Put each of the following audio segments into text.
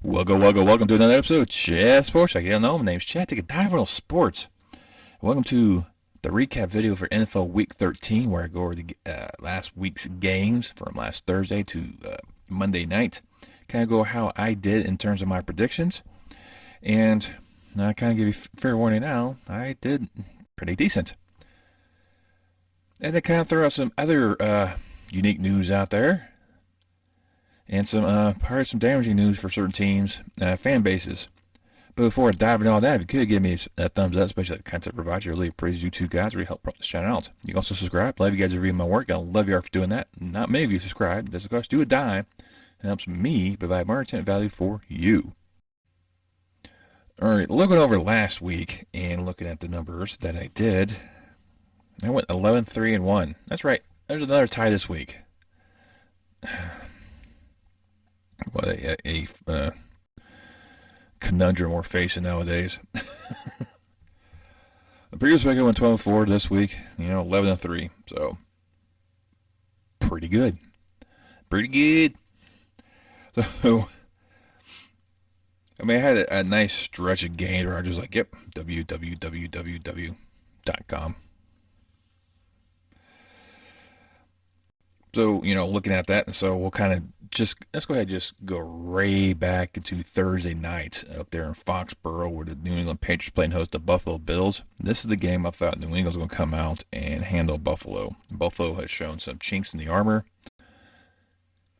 Welcome to another episode of Chat Sports. I don't know, my name's Chad. Take a dive on sports. Welcome to the recap video for NFL Week 13, where I go over the last week's games from last Thursday to Monday night. Kind of go how I did in terms of my predictions, and I kind of give you fair warning now. I did pretty decent, and I kind of throw out some other unique news out there. And probably some damaging news for certain teams, fan bases. But before I dive into all that, if you could give me a thumbs up, especially that content provider, I really appreciate you two guys. Really help this channel out. You can also subscribe. Love you guys reviewing my work. I love you for doing that. Not many of you subscribe. It doesn't cost you a dime. It helps me provide more content value for you. All right, looking over last week and looking at the numbers that I did, I went 11-3-1. That's right. There's another tie this week. What a conundrum we're facing nowadays. The previous week I went 12-4. This week, 11-3. So pretty good. So I mean, I had a nice stretch of games where I was just like, yep, www.com. So, looking at that, so we'll kind of let's go ahead and just go right back into Thursday night up there in Foxborough, where the New England Patriots playing host to Buffalo Bills. This is the game I thought New England was going to come out and handle Buffalo. Buffalo has shown some chinks in the armor.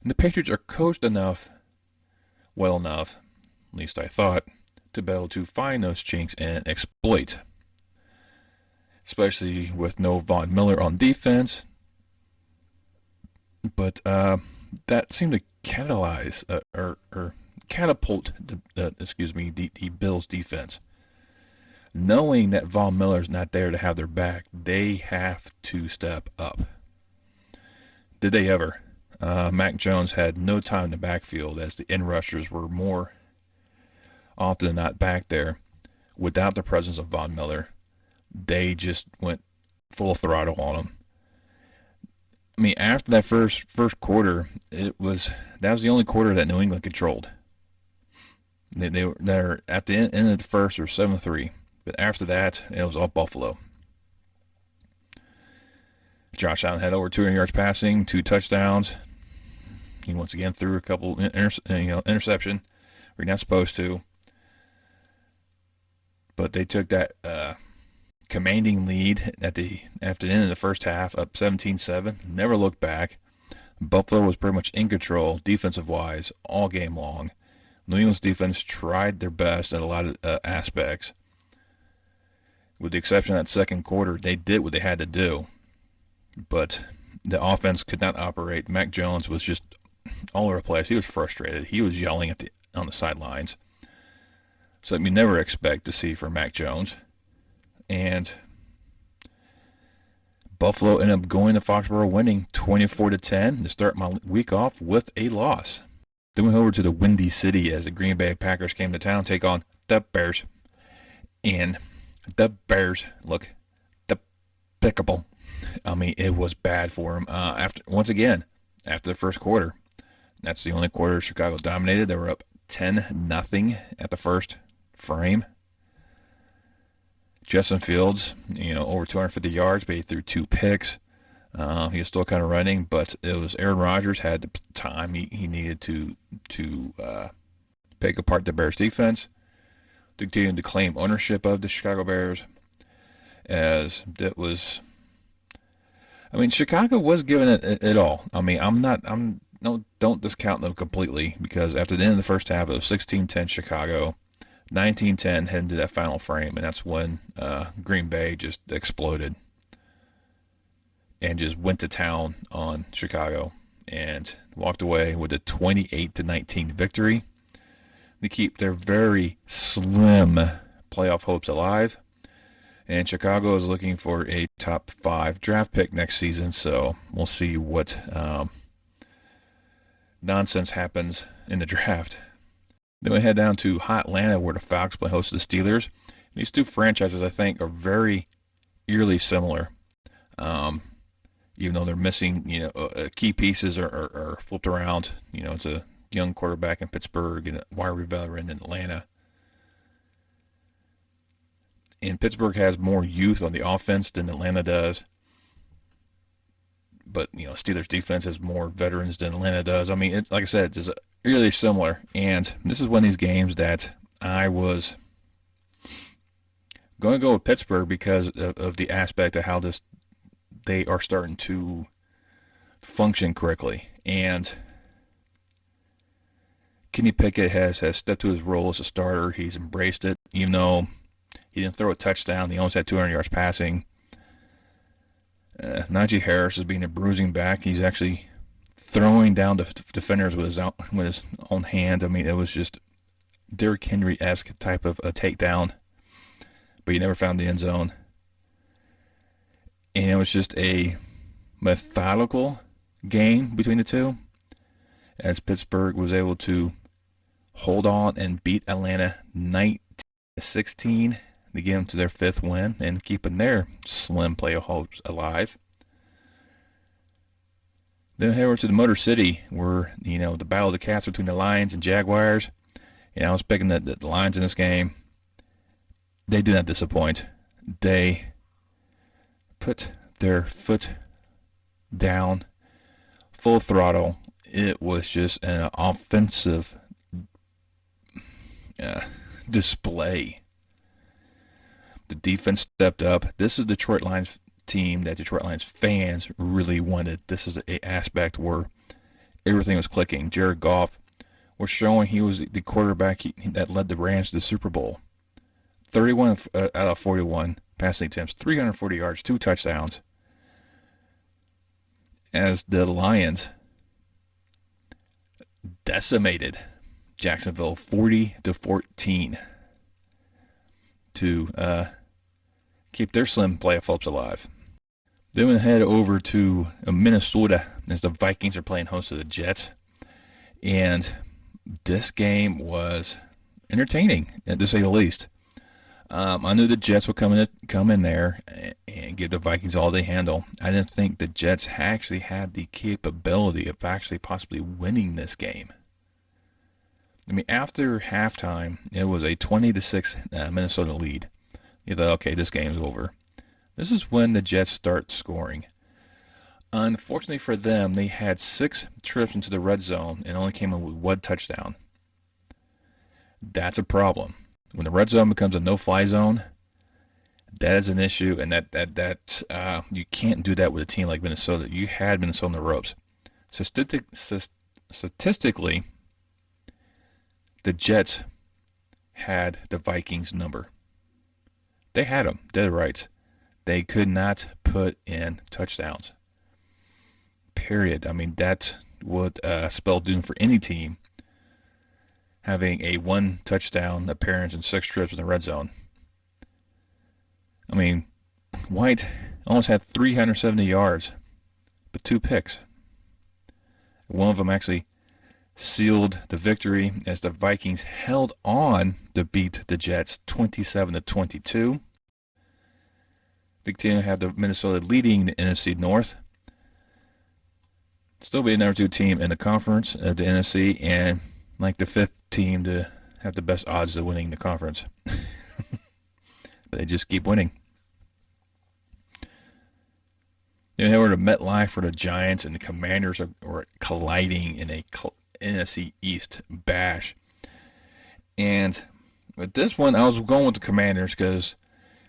And the Patriots are coached well enough, at least I thought, to be able to find those chinks and exploit. Especially with no Von Miller on defense. But that seemed to catalyze or catapult the Bills' defense. Knowing that Von Miller's not there to have their back, they have to step up. Did they ever? Mac Jones had no time in the backfield as the end rushers were more often than not back there. Without the presence of Von Miller, they just went full throttle on him. I mean, after that first quarter, that was the only quarter that New England controlled. They're at the end of the first, or 7-3, but after that, it was all Buffalo. Josh Allen had over 200 yards passing, 2 touchdowns. He once again threw a couple interception. We're not supposed to, but they took that commanding lead after the end of the first half, up 17-7. Never looked back. Buffalo was pretty much in control, defensive-wise, all game long. New England's defense tried their best at a lot of aspects. With the exception of that second quarter, they did what they had to do. But the offense could not operate. Mac Jones was just all over the place. He was frustrated. He was yelling on the sidelines. Something you never expect to see from Mac Jones. And Buffalo ended up going to Foxborough, winning 24-10 to start my week off with a loss. Then we went over to the Windy City as the Green Bay Packers came to town, take on the Bears. And the Bears look despicable. I mean, it was bad for them. After the first quarter, that's the only quarter Chicago dominated. They were up 10-0 at the first frame. Justin Fields, over 250 yards, but he threw 2 picks. He was still kind of running, but it was Aaron Rodgers had the time he needed to pick apart the Bears defense, to continue to claim ownership of the Chicago Bears, as it was. I mean, Chicago was giving it all. I mean, don't discount them completely, because after the end of the first half, it was 16-10 Chicago. 19-10 heading to that final frame, and that's when Green Bay just exploded and just went to town on Chicago and walked away with a 28-19 victory. They keep their very slim playoff hopes alive, and Chicago is looking for a top 5 draft pick next season, so we'll see what nonsense happens in the draft. Then we head down to hot Atlanta, where the Falcons play host to the Steelers. These two franchises, I think, are very eerily similar. Even though they're missing, key pieces are flipped around, to young quarterback in Pittsburgh and a wide veteran in Atlanta. And Pittsburgh has more youth on the offense than Atlanta does. But, Steelers defense has more veterans than Atlanta does. I mean, like I said, it's really similar. And this is one of these games that I was going to go with Pittsburgh because of the aspect of how they are starting to function correctly. And Kenny Pickett has stepped to his role as a starter. He's embraced it, even though he didn't throw a touchdown. He almost had 200 yards passing. Najee Harris is being a bruising back. He's actually throwing down defenders with his own hand. I mean, it was just Derrick Henry-esque type of a takedown, but he never found the end zone. And it was just a methodical game between the two, as Pittsburgh was able to hold on and beat Atlanta 19-16 to get them to their 5th win and keeping their slim playoff hopes alive. Then head over to the Motor City, where the battle of the cats between the Lions and Jaguars. I was picking the Lions in this game. They did not disappoint. They put their foot down, full throttle. It was just an offensive display. The defense stepped up. This is Detroit Lions team that Detroit Lions fans really wanted. This is an aspect where everything was clicking. Jared Goff was showing he was the quarterback that led the Rams to the Super Bowl. 31 out of 41 passing attempts, 340 yards, 2 touchdowns. As the Lions decimated Jacksonville 40-14 to keep their slim playoff hopes alive. Then we head over to Minnesota as the Vikings are playing host to the Jets. And this game was entertaining, to say the least. I knew the Jets would come in there and give the Vikings all they handle. I didn't think the Jets actually had the capability of actually possibly winning this game. I mean, after halftime, it was a 20-6 Minnesota lead. You thought, okay, this game's over. This is when the Jets start scoring. Unfortunately for them, they had 6 trips into the red zone and only came in with 1 touchdown. That's a problem. When the red zone becomes a no-fly zone, that is an issue, and that you can't do that with a team like Minnesota. You had Minnesota on the ropes. Statistically, the Jets had the Vikings number. They had them, dead right. They could not put in touchdowns. Period. I mean, that would spell doom for any team, having a 1 touchdown appearance and 6 trips in the red zone. I mean, White almost had 370 yards, but 2 picks. One of them actually sealed the victory as the Vikings held on to beat the Jets 27-22. The team had the Minnesota leading the NFC North. Still be a number 2 team in the conference of the NFC, and like the 5th team to have the best odds of winning the conference. But they just keep winning. Then they were to MetLife for the Giants, and the Commanders are colliding in a NFC East bash. And with this one, I was going with the Commanders because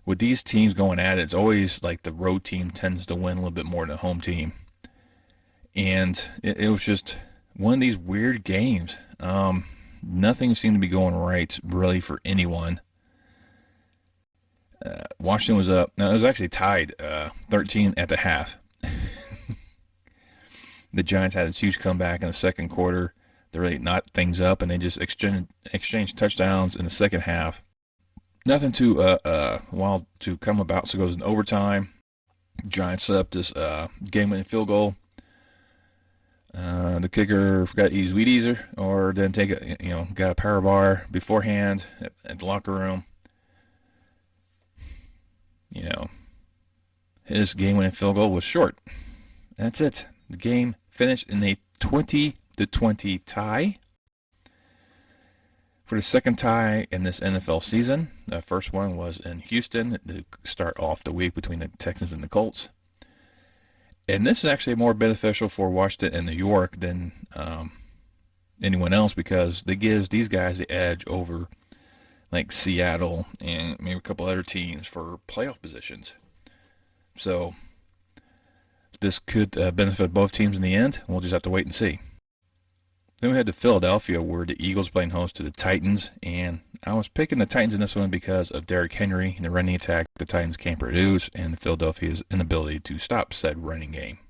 with these teams going at it, it's always like the road team tends to win a little bit more than the home team. And it was just one of these weird games. Nothing seemed to be going right, really, for anyone. Washington was up. Now, it was actually tied 13 at the half. The Giants had this huge comeback in the second quarter to really knot things up, and they just exchanged touchdowns in the second half. Nothing too wild to come about, so it goes in overtime. Giants set up this game-winning field goal. The kicker forgot to use Wheaties or didn't take it, got a power bar beforehand at the locker room. His game-winning field goal was short. That's it. The game finished in a 20-20 tie. for the second tie in this NFL season. The first one was in Houston to start off the week between the Texans and the Colts. And this is actually more beneficial for Washington and New York than anyone else, because it gives these guys the edge over like Seattle and maybe a couple other teams for playoff positions. So this could benefit both teams in the end. We'll just have to wait and see. Then we head to Philadelphia, where the Eagles playing host to the Titans, and I was picking the Titans in this one because of Derrick Henry and the running attack the Titans can produce, and Philadelphia's inability to stop said running game.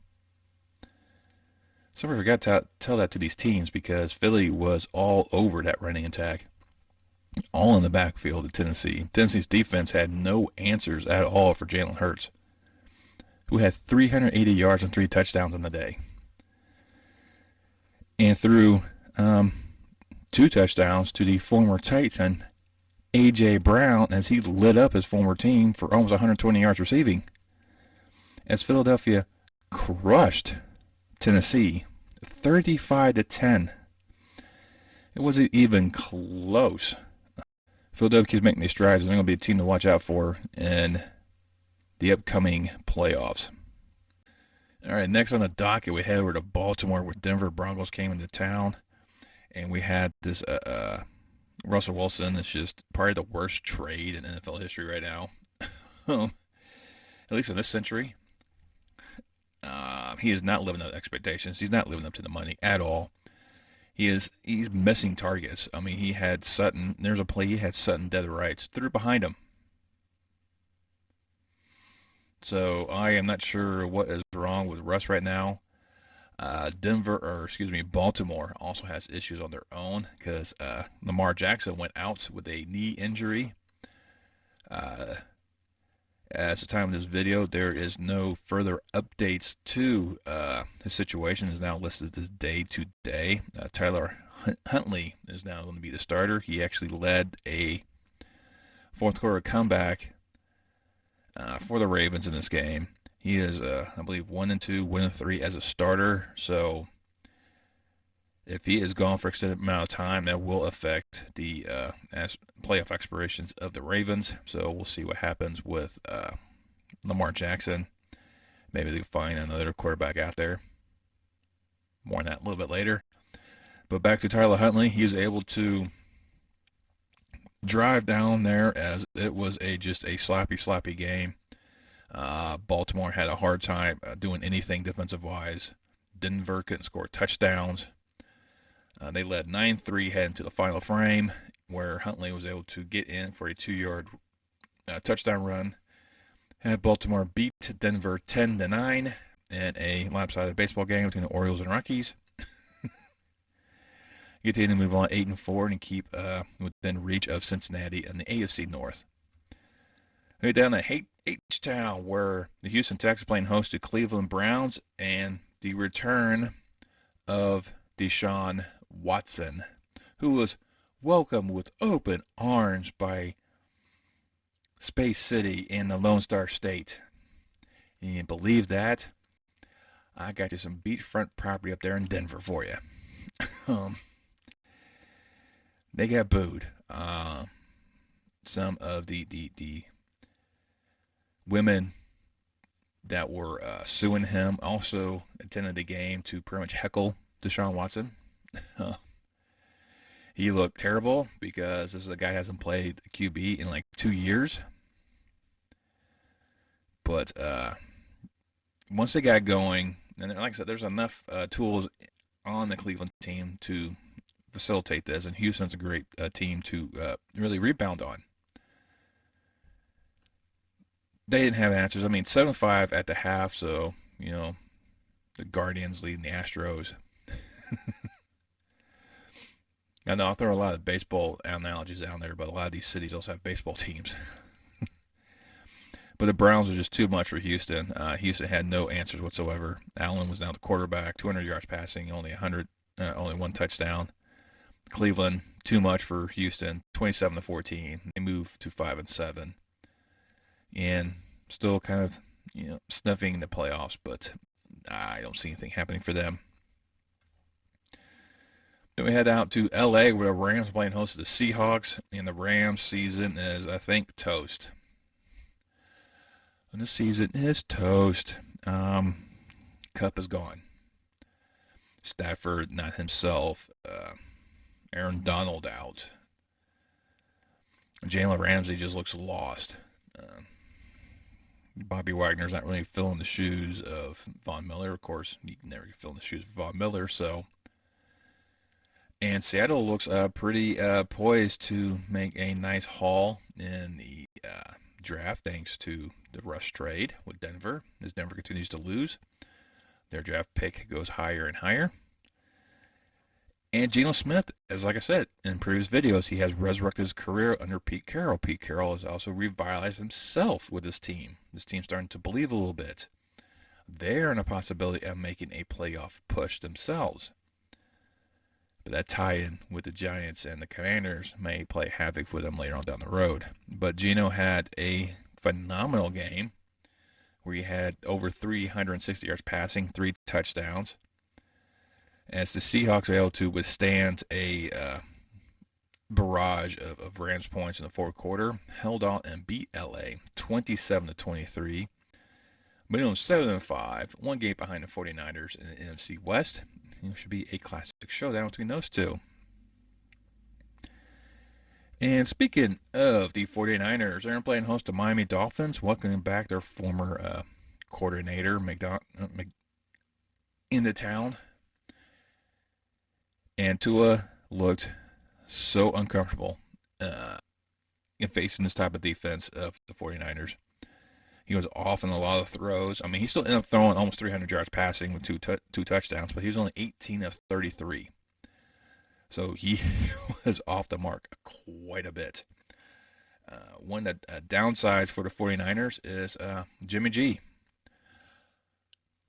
Somebody forgot to tell that to these teams, because Philly was all over that running attack, all in the backfield of Tennessee. Tennessee's defense had no answers at all for Jalen Hurts, who had 380 yards and 3 touchdowns in the day, and threw 2 touchdowns to the former Titan, A.J. Brown, as he lit up his former team for almost 120 yards receiving, as Philadelphia crushed Tennessee 35-10. It wasn't even close. Philadelphia's making these strides, and they're going to be a team to watch out for in the upcoming playoffs. All right, next on the docket, we head over to Baltimore, where Denver Broncos came into town, and we had this Russell Wilson. It's just probably the worst trade in NFL history right now, at least in this century. He is not living up to expectations. He's not living up to the money at all. He's missing targets. I mean, he had Sutton. There's a play he had Sutton dead to rights, threw behind him. So I am not sure what is wrong with Russ right now. Baltimore also has issues on their own, because Lamar Jackson went out with a knee injury. At the time of this video, there is no further updates to his situation. Is now listed as day to day. Tyler Huntley is now going to be the starter. He actually led a fourth quarter comeback for the Ravens in this game. He is, I believe, 1-2, 1-3 as a starter. So if he is gone for an extended amount of time, that will affect the playoff aspirations of the Ravens. So we'll see what happens with Lamar Jackson. Maybe they'll find another quarterback out there. More on that a little bit later. But back to Tyler Huntley. He was able to drive down there, as it was just a sloppy game. Baltimore had a hard time doing anything defensive-wise. Denver couldn't score touchdowns. They led 9-3 heading to the final frame, where Huntley was able to get in for a 2-yard touchdown run. Had Baltimore beat Denver 10-9 in a lopsided baseball game between the Orioles and Rockies. Continue to move on 8-4 and keep within reach of Cincinnati and the AFC North. We're down at H-Town, where the Houston Texans playing host to Cleveland Browns, and the return of Deshaun Watson, who was welcomed with open arms by Space City in the Lone Star State. And you believe that? I got you some beachfront property up there in Denver for you. They got booed. Some of the women that were suing him also attended the game to pretty much heckle Deshaun Watson. He looked terrible, because this is a guy who hasn't played QB in like 2 years. But once they got going, and like I said, there's enough tools on the Cleveland team to facilitate this, and Houston's a great team to really rebound on. They didn't have answers. I mean, 7-5 at the half, so, the Guardians leading the Astros. I know I'll throw a lot of baseball analogies down there, but a lot of these cities also have baseball teams. But the Browns were just too much for Houston. Houston had no answers whatsoever. Allen was now the quarterback, 200 yards passing, only 1 touchdown. Cleveland, too much for Houston, 27-14. They moved to 5-7, and still kind of sniffing the playoffs, but I don't see anything happening for them. Then we head out to L.A. where the Rams are playing host to the Seahawks, and the Rams season is, I think, toast. And the season is toast. Cup is gone. Stafford, not himself. Aaron Donald out. Jalen Ramsey just looks lost. Bobby Wagner's not really filling the shoes of Von Miller. Of course, you can never fill in the shoes of Von Miller. So, and Seattle looks pretty poised to make a nice haul in the draft, thanks to the rush trade with Denver. As Denver continues to lose, their draft pick goes higher and higher. And Geno Smith, as like I said in previous videos, he has resurrected his career under Pete Carroll. Pete Carroll has also revitalized himself with his team. This team's starting to believe a little bit. They're in a possibility of making a playoff push themselves. But that tie-in with the Giants and the Commanders may play havoc with them later on down the road. But Geno had a phenomenal game where he had over 360 yards passing, 3 touchdowns. As the Seahawks were able to withstand a barrage of Rams points in the fourth quarter, held on and beat LA 27-23. Minimum 7-5, one game behind the 49ers in the NFC West. It should be a classic showdown between those two. And speaking of the 49ers, they're playing host to Miami Dolphins, welcoming back their former coordinator, into town. And Tua looked so uncomfortable in facing this type of defense of the 49ers. He was off in a lot of throws. I mean, he still ended up throwing almost 300 yards passing with two touchdowns, but he was only 18 of 33. So he was off the mark quite a bit. One of the downsides for the 49ers is Jimmy G.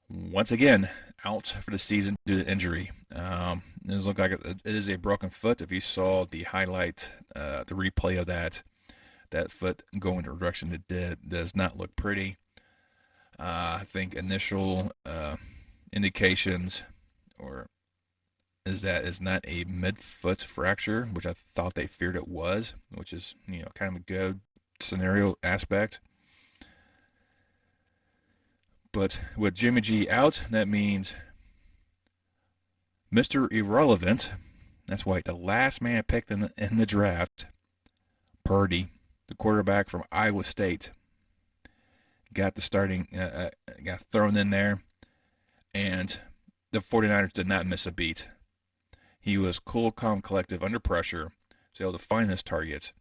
Once again, out for the season due to injury. It does look like it is a broken foot. If you saw the highlight, the replay of that foot going the direction it did does not look pretty. I think initial indications is that it's not a mid-foot fracture, which I thought they feared it was, which is kind of a good scenario aspect. But with Jimmy G out, that means Mr. Irrelevant, that's why the last man picked in the draft, Purdy, the quarterback from Iowa State, got thrown in there, and the 49ers did not miss a beat. He was cool, calm, collective, under pressure, was able to find his targets.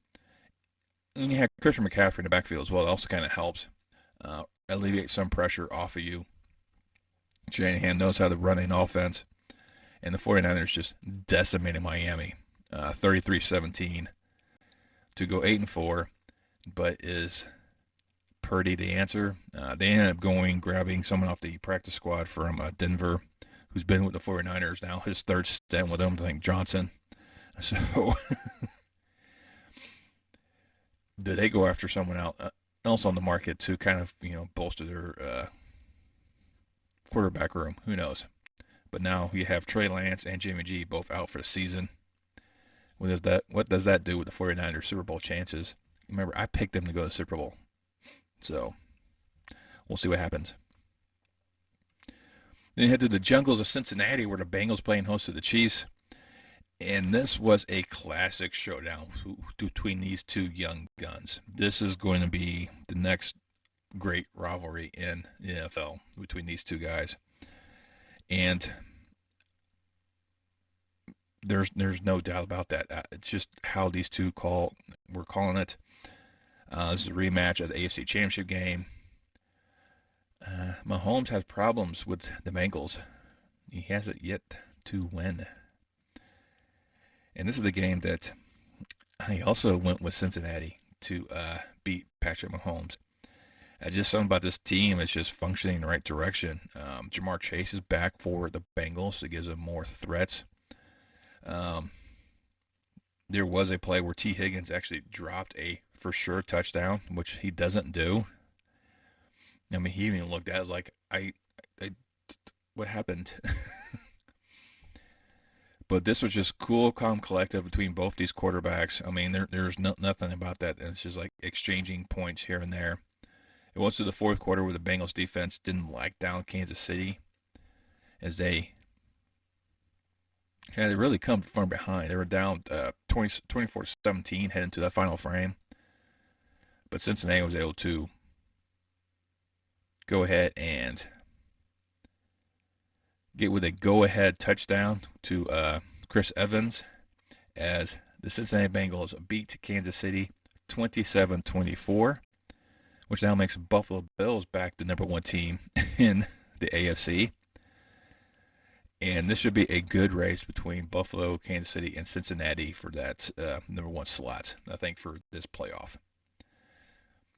And you had Christian McCaffrey in the backfield as well. That also kind of helps alleviate some pressure off of you. Shanahan knows how to run an offense, and the 49ers just decimated Miami, 33-17, to go 8-4. But is Purdy the answer? They ended up grabbing someone off the practice squad from Denver, who's been with the 49ers now, his third stint with them, I think Johnson. So, did they go after someone else on the market to kind of, bolster their quarterback room? Who knows? But now you have Trey Lance and Jimmy G both out for the season. What does that do with the 49ers Super Bowl chances? Remember, I picked them to go to the Super Bowl. So, we'll see what happens. Then you head to the jungles of Cincinnati, where the Bengals playing host to the Chiefs. And this was a classic showdown between these two young guns. This is going to be the next great rivalry in the NFL between these two guys. And there's no doubt about that. It's just how these two we're calling it. This is a rematch of the AFC Championship game. Mahomes has problems with the Bengals. He hasn't yet to win. And this is the game that I also went with Cincinnati to beat Patrick Mahomes. Just something about this team is just functioning in the right direction. Jamar Chase is back for the Bengals, so it gives them more threats. There was a play where T. Higgins actually dropped a for sure touchdown, which he doesn't do. I mean, he even looked at it, was like, what happened? But this was just cool, calm, collective between both these quarterbacks. I mean, there's nothing about that. It's just like exchanging points here and there. It was to the fourth quarter where the Bengals defense didn't lock down Kansas City as they had to really come from behind. They were down 24-17 heading to that final frame. But Cincinnati was able to go ahead and get with a go-ahead touchdown to Chris Evans as the Cincinnati Bengals beat Kansas City 27-24, which now makes Buffalo Bills back the number one team in the AFC. And this should be a good race between Buffalo, Kansas City, and Cincinnati for that number one slot, I think, for this playoff.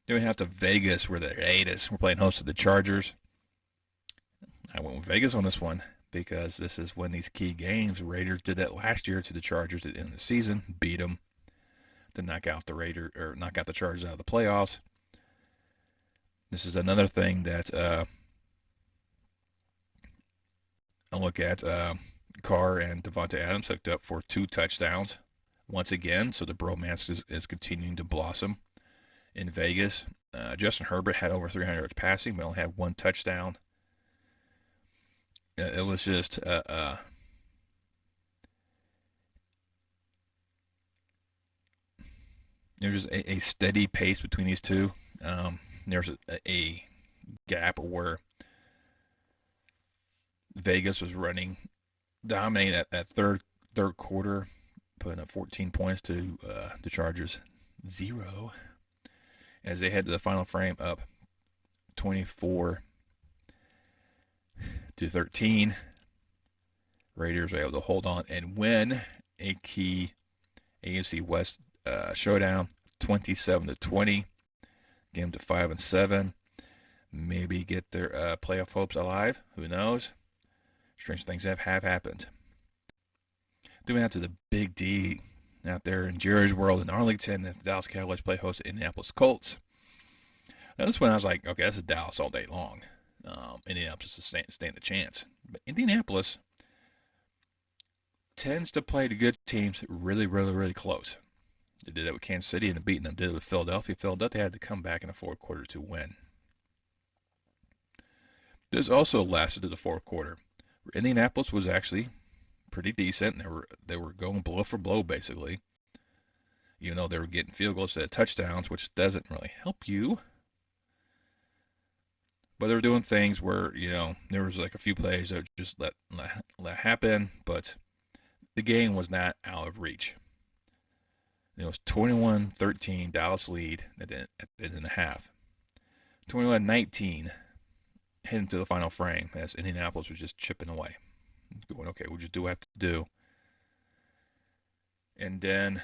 Then we have to Vegas, where the Raiders were playing host to the Chargers. I went with Vegas on this one because this is when these key games. Raiders did that last year to the Chargers at the end of the season, beat them, to knock out the Chargers out of the playoffs. This is another thing that I look at. Carr and Devontae Adams hooked up for 2 touchdowns once again, so the bromance is continuing to blossom in Vegas. Justin Herbert had over 300 yards passing, but only had 1 touchdown. It was just there's a steady pace between these two. There's a gap where Vegas was dominating that third quarter, putting up 14 points to the Chargers 0, as they head to the final frame up 24-13. Raiders were able to hold on and win a key AFC West showdown, 27-20. Get them to 5-7. Maybe get their playoff hopes alive. Who knows? Strange things have happened. Then we have to the Big D out there in Jerry's World in Arlington. The Dallas Cowboys play host to Indianapolis Colts. Now this one I was like, okay, this is Dallas all day long. Indianapolis is stand a chance. But Indianapolis tends to play the good teams really, really, really close. They did it with Kansas City and beating them. Did it with Philadelphia. Philadelphia had to come back in the fourth quarter to win. This also lasted to the fourth quarter. Indianapolis was actually pretty decent. They were going blow for blow, basically. Even though they were getting field goals instead of touchdowns, which doesn't really help you. But they were doing things where, there was like a few plays that just let happen, but the game was not out of reach. It was 21-13, Dallas lead at the end of the half. 21-19, heading to the final frame as Indianapolis was just chipping away. Going, okay, we'll just do what we have to do. And then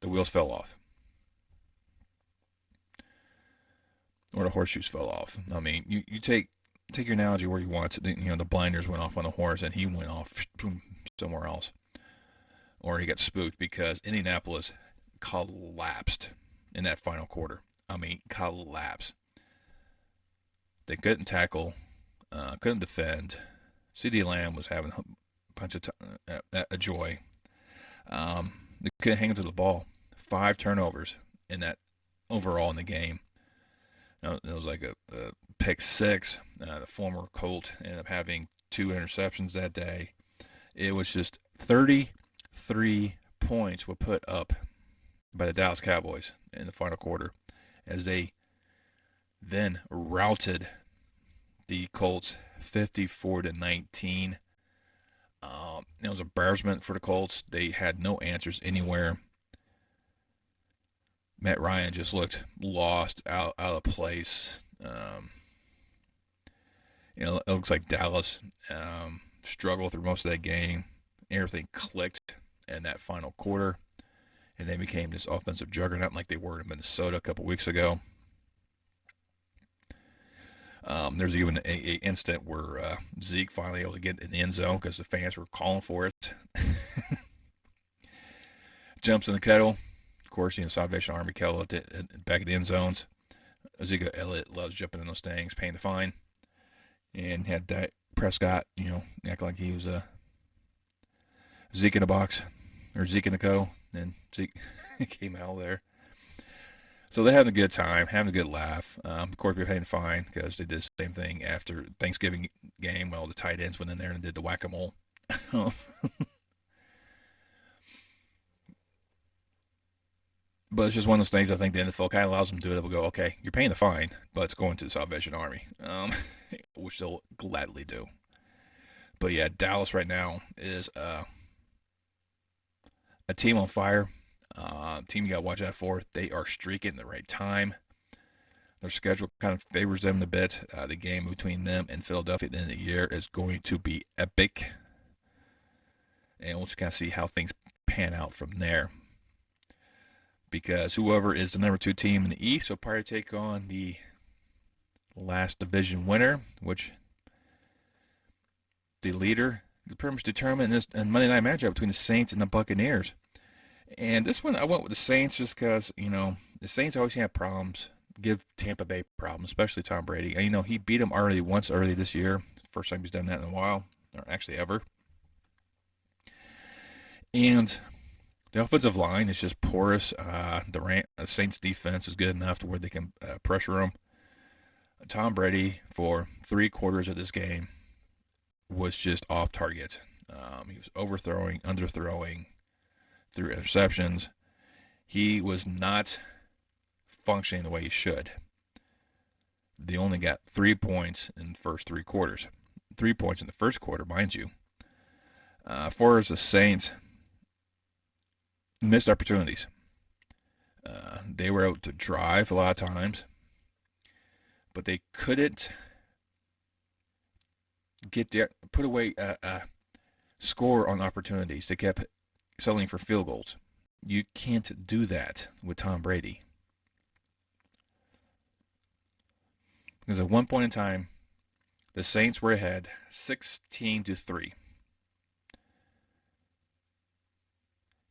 the wheels fell off. Or the horseshoes fell off. I mean, you take your analogy where you want to. The blinders went off on the horse and he went off somewhere else. Or he got spooked because Indianapolis collapsed in that final quarter. I mean, collapsed. They couldn't tackle, couldn't defend. CeeDee Lamb was having a bunch of joy. They couldn't hang onto the ball. 5 turnovers in that overall in the game. It was like a pick 6. The former Colt ended up having 2 interceptions that day. It was just 33 points were put up by the Dallas Cowboys in the final quarter as they then routed the Colts 54-19. It was embarrassment for the Colts. They had no answers anywhere. Matt Ryan just looked lost, out of place. It looks like Dallas struggled through most of that game. Everything clicked in that final quarter, and they became this offensive juggernaut like they were in Minnesota a couple weeks ago. There's even an incident where Zeke finally able to get in the end zone because the fans were calling for it. Jumps in the kettle. Of course, Salvation Army kettle back at the end zones. Ezekiel Elliott loves jumping in those things, paying the fine. And had Prescott, act like he was Zeke in a box, or Zeke in a co, and Zeke came out there. So they're having a good time, having a good laugh. Of course, we're paying fine because they did the same thing after Thanksgiving game. Well, the tight ends went in there and did the whack-a-mole. But it's just one of those things I think the NFL kind of allows them to do it. They'll go, okay, you're paying the fine, but it's going to the Salvation Army, which they'll gladly do. But yeah, Dallas right now is a team on fire. Team you got to watch out for. They are streaking at the right time. Their schedule kind of favors them a bit. The game between them and Philadelphia at the end of the year is going to be epic. And we'll just kind of see how things pan out from there. Because whoever is the number 2 team in the East will probably take on the last division winner, which the leader pretty much determined in this Monday night matchup between the Saints and the Buccaneers. And this one I went with the Saints just because, the Saints always have problems, give Tampa Bay problems, especially Tom Brady. And, he beat them once early this year. First time he's done that in a while, or actually ever. And the offensive line is just porous. The Saints defense is good enough to where they can pressure them. Tom Brady, for 3 quarters of this game, was just off target. He was overthrowing, underthrowing, through interceptions. He was not functioning the way he should. They only got 3 points in the first 3 quarters. 3 points in the first quarter, mind you. For us, the Saints missed opportunities. They were able to drive a lot of times, but they couldn't put away a score on opportunities. They kept settling for field goals. You can't do that with Tom Brady. Because at one point in time, the Saints were ahead 16-3.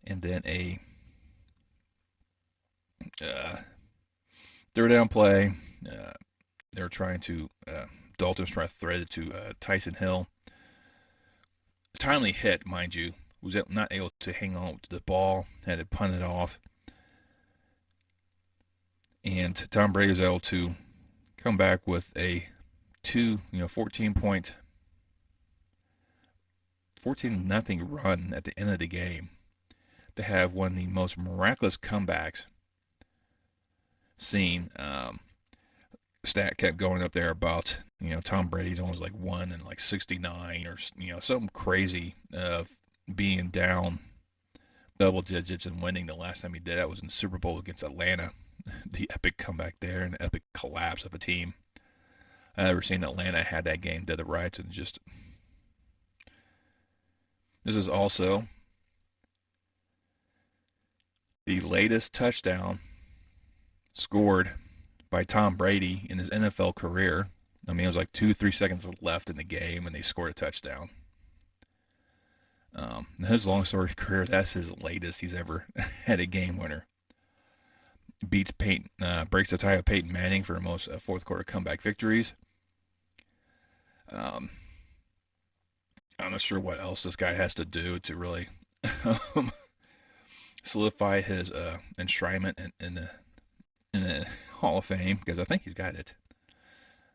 And then a third down play. They were trying to, Dalton's trying to thread it to Tyson Hill. Timely hit, mind you. Was not able to hang on to the ball. Had to punt it off. And Tom Brady was able to come back with a 14-0 run at the end of the game to have one of the most miraculous comebacks seen. Stat kept going up there about, Tom Brady's almost like 1 in like 69 or, something crazy of being down double digits and winning. The last time he did that was in the Super Bowl against Atlanta. The epic comeback there and the epic collapse of a team. I've never seen Atlanta had that game dead to rights, and just this is also the latest touchdown scored by Tom Brady in his NFL career. I mean, it was like 2-3 seconds left in the game, and they scored a touchdown. His long story career, that's his latest he's ever had a game winner. Beats breaks the tie of Peyton Manning for most fourth quarter comeback victories. I'm not sure what else this guy has to do to really solidify his enshrinement in the Hall of Fame, because I think he's got it.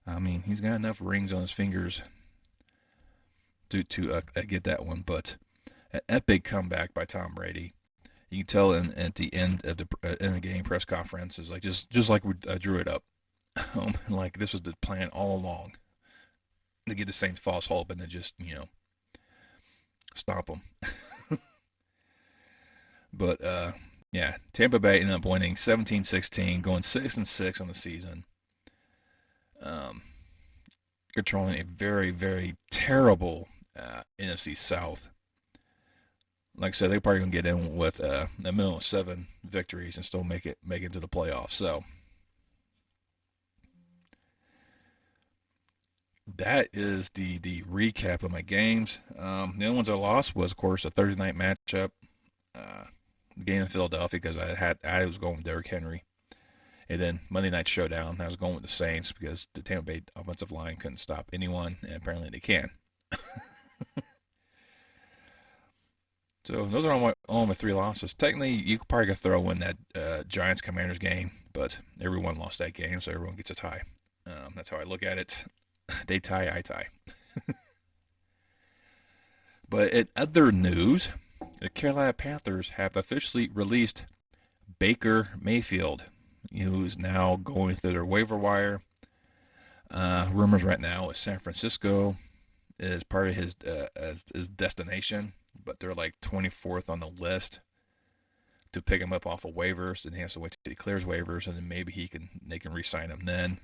I mean, he's got enough rings on his fingers to get that one, but an epic comeback by Tom Brady. You can tell at the end of the game press conference is like just like we drew it up, like this was the plan all along to get the Saints false hope and then just stomp them. But yeah, Tampa Bay ended up winning 17-16, going 6-6 on the season. Controlling a very, very terrible NFC South. Like I said, they're probably gonna get in with a minimum of 7 victories and still make it to the playoffs. So that is the recap of my games. The only ones I lost was, of course, a Thursday night matchup, the game in Philadelphia, because I was going with Derrick Henry, and then Monday night showdown I was going with the Saints because the Tampa Bay offensive line couldn't stop anyone, and apparently they can. So those are all my three losses. Technically, you could probably throw in that Giants Commanders game, but everyone lost that game, so everyone gets a tie. That's how I look at it. They tie, I tie. But in other news, the Carolina Panthers have officially released Baker Mayfield, who's now going through their waiver wire. Rumors right now is San Francisco is part of his destination, but they're like 24th on the list to pick him up off of waivers, and he has to wait till he clears waivers, and then maybe they can re-sign him then.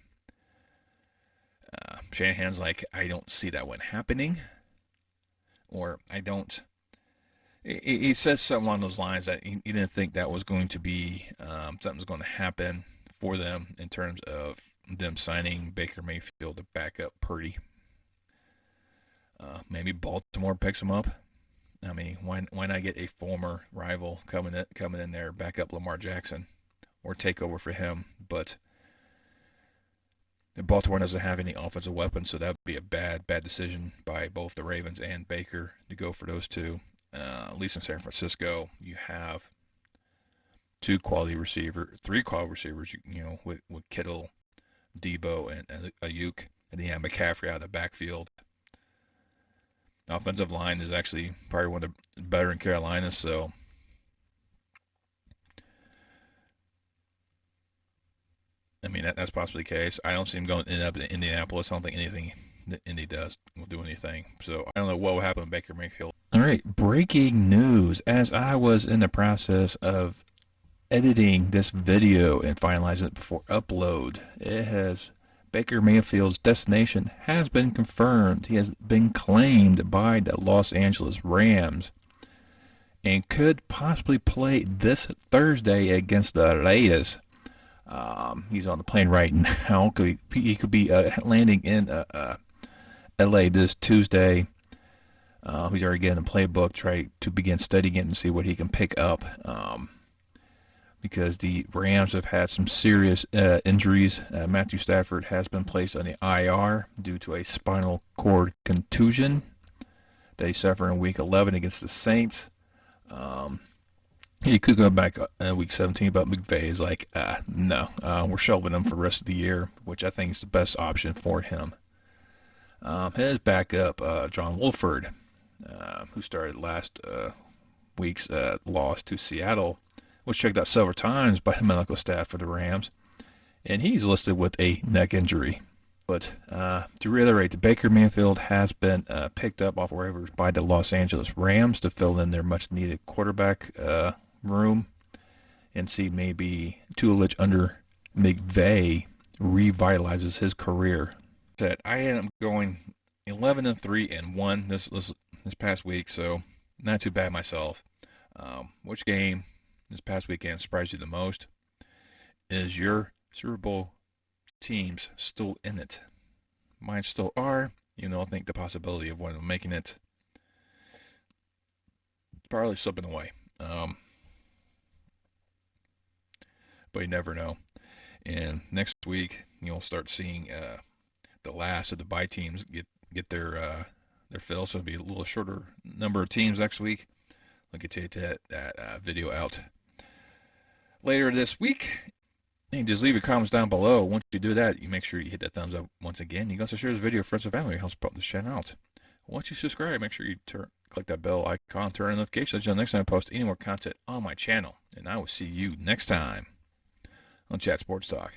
Shanahan's like, I don't see that one happening, or I don't. He says something along those lines that he didn't think that was going to be something was going to happen for them in terms of them signing Baker Mayfield to back up Purdy. Maybe Baltimore picks him up. I mean, why not get a former rival coming in there, back up Lamar Jackson, or take over for him? But Baltimore doesn't have any offensive weapons, so that would be a bad decision by both the Ravens and Baker to go for those two. At least in San Francisco, you have three quality receivers, with Kittle, Debo, and Ayuk, and then you have McCaffrey out of the backfield. Offensive line is actually probably one of the better in Carolina, so I mean that's possibly the case. I don't see him going to end up in Indianapolis. I don't think anything that Indy does will do anything. So I don't know what will happen with Baker Mayfield. All right, breaking news. As I was in the process of editing this video and finalizing it before upload, Baker Mayfield's destination has been confirmed. He has been claimed by the Los Angeles Rams and could possibly play this Thursday against the Raiders. He's on the plane right now. He could be landing in LA this Tuesday. He's already getting a playbook, try to begin studying it and see what he can pick up. Because the Rams have had some serious injuries. Matthew Stafford has been placed on the IR due to a spinal cord contusion that he suffered in Week 11 against the Saints. He could go back in Week 17, but McVay is like, no, we're shelving him for the rest of the year, which I think is the best option for him. His backup, John Wolford, who started last week's loss to Seattle, was checked out several times by the medical staff for the Rams, and he's listed with a neck injury. But to reiterate, the Baker Mayfield has been picked up off waivers by the Los Angeles Rams to fill in their much-needed quarterback room and see maybe Tuilich under McVay revitalizes his career. I ended up going 11-3-1 this past week, so not too bad myself. Which game this past weekend surprised you the most? Is your Super Bowl teams still in it? Mine still are. I think the possibility of one of them making it probably slipping away. But you never know. And next week you'll start seeing the last of the bye teams get their fill. So it'll be a little shorter number of teams next week. I'll get to that video out later this week. And just leave your comments down below. Once you do that, you make sure you hit that thumbs up once again. You can also share this video with friends and family. It helps pop this channel out. Once you subscribe, make sure you click that bell icon, turn on notifications until next time I post any more content on my channel. And I will see you next time on Chat Sports Talk.